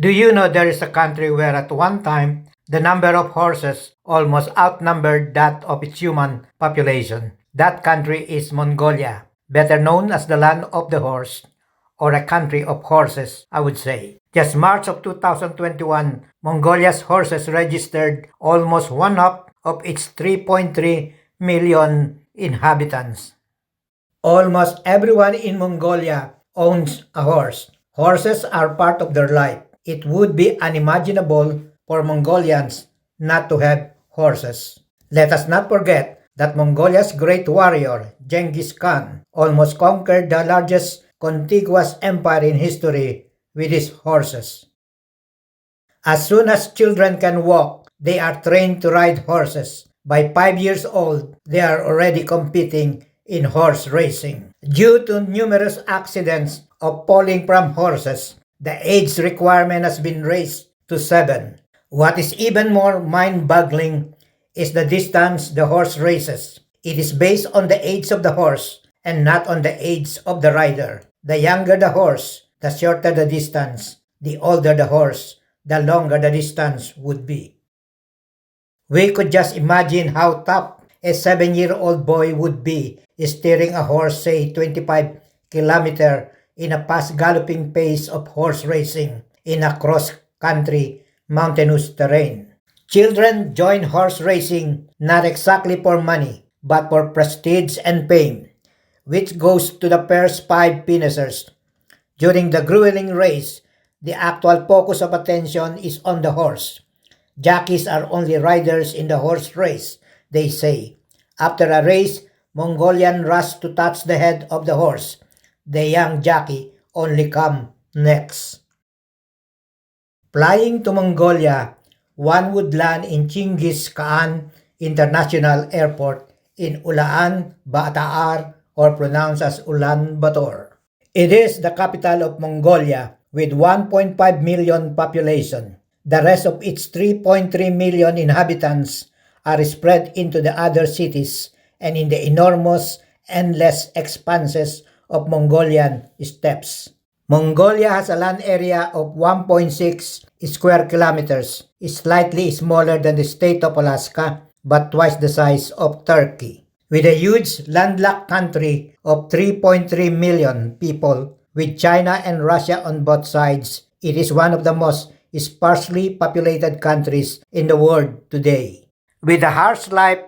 Do you know there is a country where at one time the number of horses almost outnumbered that of its human population? That country is Mongolia, better known as the land of the horse, or a country of horses, I would say. Just March of 2021, Mongolia's horses registered almost one half of its 3.3 million inhabitants. Almost everyone in Mongolia owns a horse. Horses are part of their life. It would be unimaginable for Mongolians not to have horses. Let us not forget that Mongolia's great warrior, Genghis Khan, almost conquered the largest contiguous empire in history with his horses. As soon as children can walk, they are trained to ride horses. By 5 years old, they are already competing in horse racing. Due to numerous accidents of falling from horses, the age requirement has been raised to 7. What is even more mind-boggling is the distance the horse races. It is based on the age of the horse and not on the age of the rider. The younger the horse, the shorter the distance. The older the horse, the longer the distance would be. We could just imagine how tough a 7-year-old boy would be steering a horse, say 25 km in a fast galloping pace of horse racing in a cross-country mountainous terrain. Children join horse racing not exactly for money, but for prestige and fame, which goes to the first 5 finishers. During the grueling race, the actual focus of attention is on the horse. Jockeys are only riders in the horse race, they say. After a race, Mongolian rush to touch the head of the horse. The young jockey only come next. Flying to Mongolia, one would land in Genghis Khan International Airport in Ulan Bator, or pronounced as Ulan Bator. It is the capital of Mongolia with 1.5 million population. The rest of its 3.3 million inhabitants are spread into the other cities and in the enormous, endless expanses of Mongolian steppes. Mongolia has a land area of 1.6 square kilometers, slightly smaller than the state of Alaska, but twice the size of Turkey. With a huge landlocked country of 3.3 million people, with China and Russia on both sides, it is one of the most sparsely populated countries in the world today. With a harsh life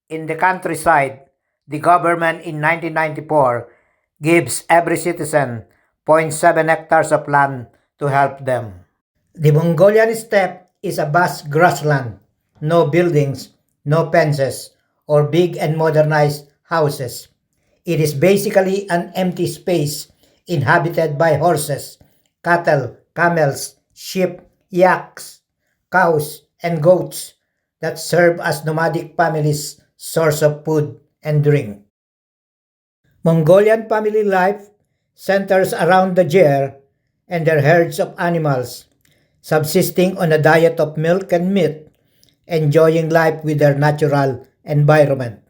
in the countryside, the government in 1994 gives every citizen 0.7 hectares of land to help them. The Mongolian steppe is a vast grassland, no buildings, no fences, or big and modernized houses. It is basically an empty space inhabited by horses, cattle, camels, sheep, yaks, cows, and goats that serve as nomadic families' source of food and drink. Mongolian family life centers around the gyre and their herds of animals, subsisting on a diet of milk and meat, enjoying life with their natural environment.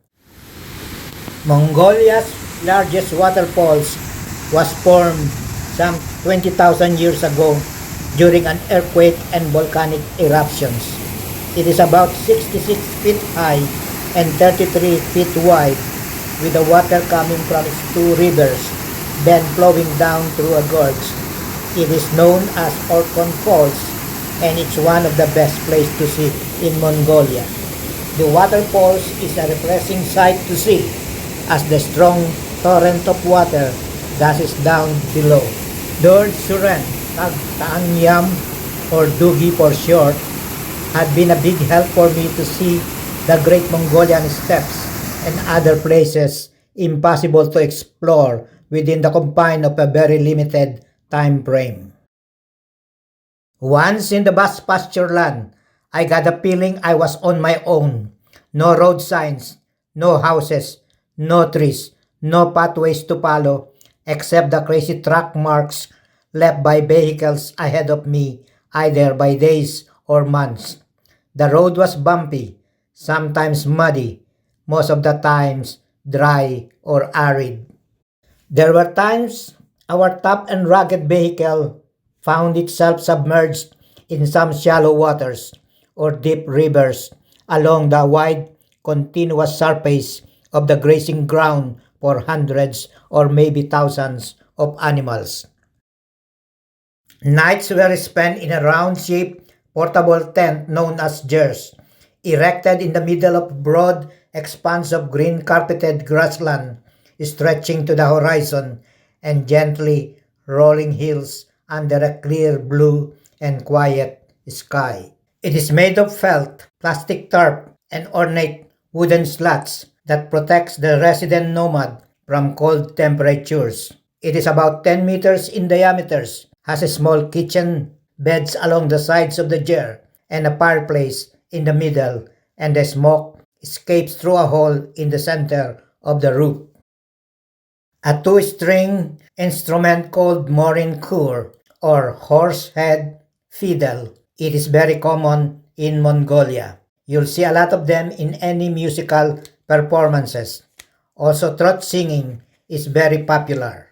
Mongolia's largest waterfalls was formed some 20,000 years ago during an earthquake and volcanic eruptions. It is about 66 feet high and 33 feet wide, with the water coming from its 2 rivers, then flowing down through a gorge. It is known as Orkhon Falls, and it's one of the best places to see in Mongolia. The waterfalls is a refreshing sight to see, as the strong torrent of water gushes down below. Lord Suren Tagtaanyam, or Dugi for short, had been a big help for me to see the great Mongolian steppes and other places impossible to explore within the confine of a very limited time frame. Once in the vast pasture land, I got a feeling I was on my own. No road signs, no houses, no trees, no pathways to follow, except the crazy track marks left by vehicles ahead of me, either by days or months. The road was bumpy, sometimes muddy, most of the times dry or arid. There were times our tough and rugged vehicle found itself submerged in some shallow waters or deep rivers along the wide, continuous surface of the grazing ground for hundreds or maybe thousands of animals. Nights were spent in a round-shaped portable tent known as gers, erected in the middle of a broad expanse of green-carpeted grassland stretching to the horizon and gently rolling hills under a clear blue and quiet sky. It is made of felt, plastic tarp, and ornate wooden slats that protects the resident nomad from cold temperatures. It is about 10 meters in diameter, has a small kitchen, beds along the sides of the ger, and a fireplace in the middle, and the smoke escapes through a hole in the center of the roof. A two-string instrument called Morin Khuur or horsehead fiddle. It is very common in Mongolia. You'll see a lot of them in any musical performances. Also, throat singing is very popular.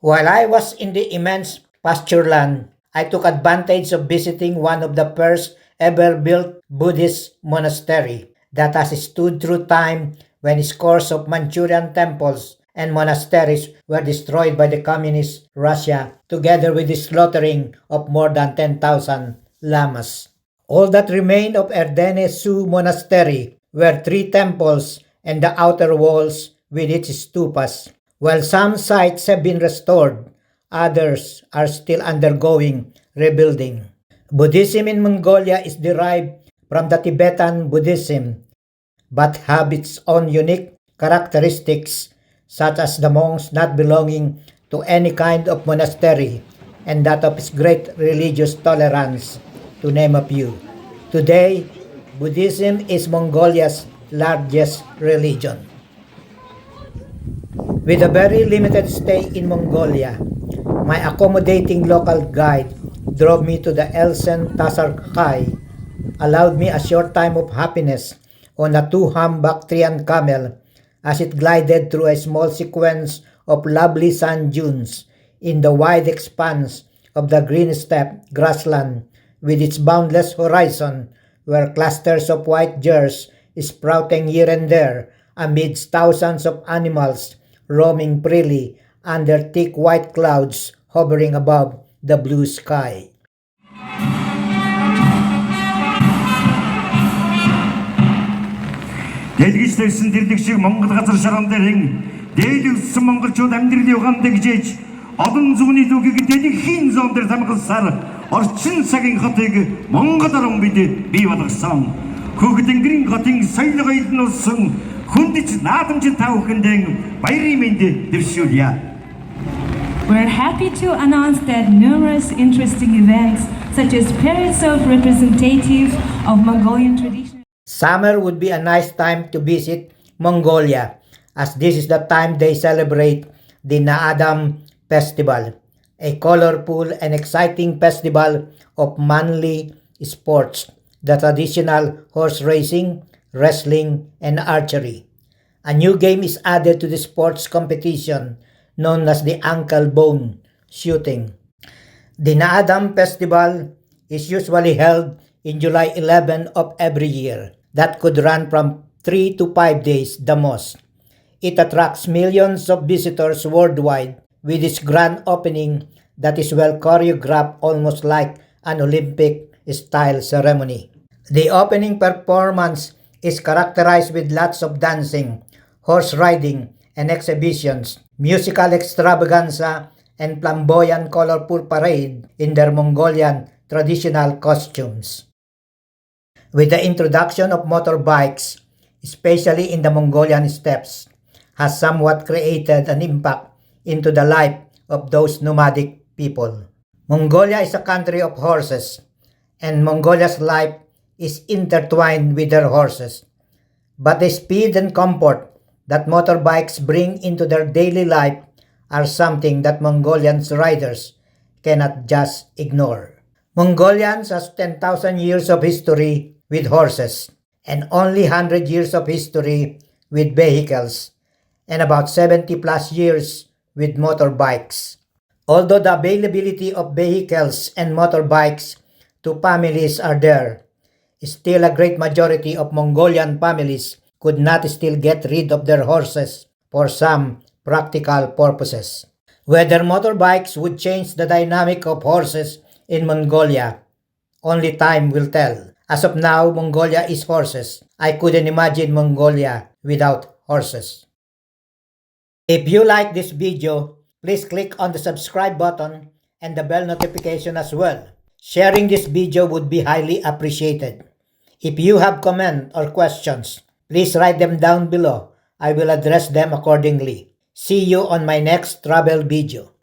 While I was in the immense pasture land, I took advantage of visiting one of the first ever built Buddhist monastery that has stood through time when scores of Manchurian temples and monasteries were destroyed by the communist Russia together with the slaughtering of more than 10,000 lamas. All that remained of Erdene Su Monastery were 3 temples and the outer walls with its stupas. While some sites have been restored, others are still undergoing rebuilding. Buddhism in Mongolia is derived from the Tibetan Buddhism, but have its own unique characteristics, such as the monks not belonging to any kind of monastery and that of its great religious tolerance, to name a few. Today, Buddhism is Mongolia's largest religion. With a very limited stay in Mongolia, my accommodating local guide drove me to the Elsen Tasarkai, allowed me a short time of happiness on a 2-hump Bactrian camel as it glided through a small sequence of lovely sand dunes in the wide expanse of the green steppe grassland with its boundless horizon where clusters of white gers sprouting here and there amidst thousands of animals roaming freely under thick white clouds hovering above the blue sky. Дэлгэжлсэн тэрлэг шиг Монгол газар шарган дээр дээд өссөн монголчууд амьдрал югаандаа гжээж олон зүүнний зүгийг дэлхийн зоон дээр тамгалсаар орчин цагийн хотыг Монгол орн бид бий болгосон. Хөгдөнгөрийн хотын соёлын илнүүлсэн хүндэж наадамжин тавхандын баярын мэнд дэвшүүлье. We're happy to announce that numerous interesting events such as parades of representative of Mongolian tradition. Summer would be a nice time to visit Mongolia, as this is the time they celebrate the Naadam Festival, a colorful and exciting festival of manly sports, the traditional horse racing, wrestling, and archery. A new game is added to the sports competition known as the ankle bone shooting. The Naadam Festival is usually held in July 11 of every year. That could run from 3 to 5 days the most. It attracts millions of visitors worldwide with its grand opening that is well choreographed, almost like an Olympic-style ceremony. The opening performance is characterized with lots of dancing, horse riding, and exhibitions, musical extravaganza, and flamboyant colorful parade in their Mongolian traditional costumes. with the introduction of motorbikes, especially in the Mongolian steppes, has somewhat created an impact into the life of those nomadic people. Mongolia is a country of horses, and Mongolia's life is intertwined with their horses. But the speed and comfort that motorbikes bring into their daily life are something that Mongolian riders cannot just ignore. Mongolians has 10,000 years of history with horses and only 100 years of history with vehicles and about 70 plus years with motorbikes. Although the availability of vehicles and motorbikes to families are there, still a great majority of Mongolian families could not still get rid of their horses for some practical purposes. Whether motorbikes would change the dynamic of horses in Mongolia, only time will tell. As of now, Mongolia is horses. I couldn't imagine Mongolia without horses. If you like this video, please click on the subscribe button and the bell notification as well. Sharing this video would be highly appreciated. If you have comments or questions, please write them down below. I will address them accordingly. See you on my next travel video.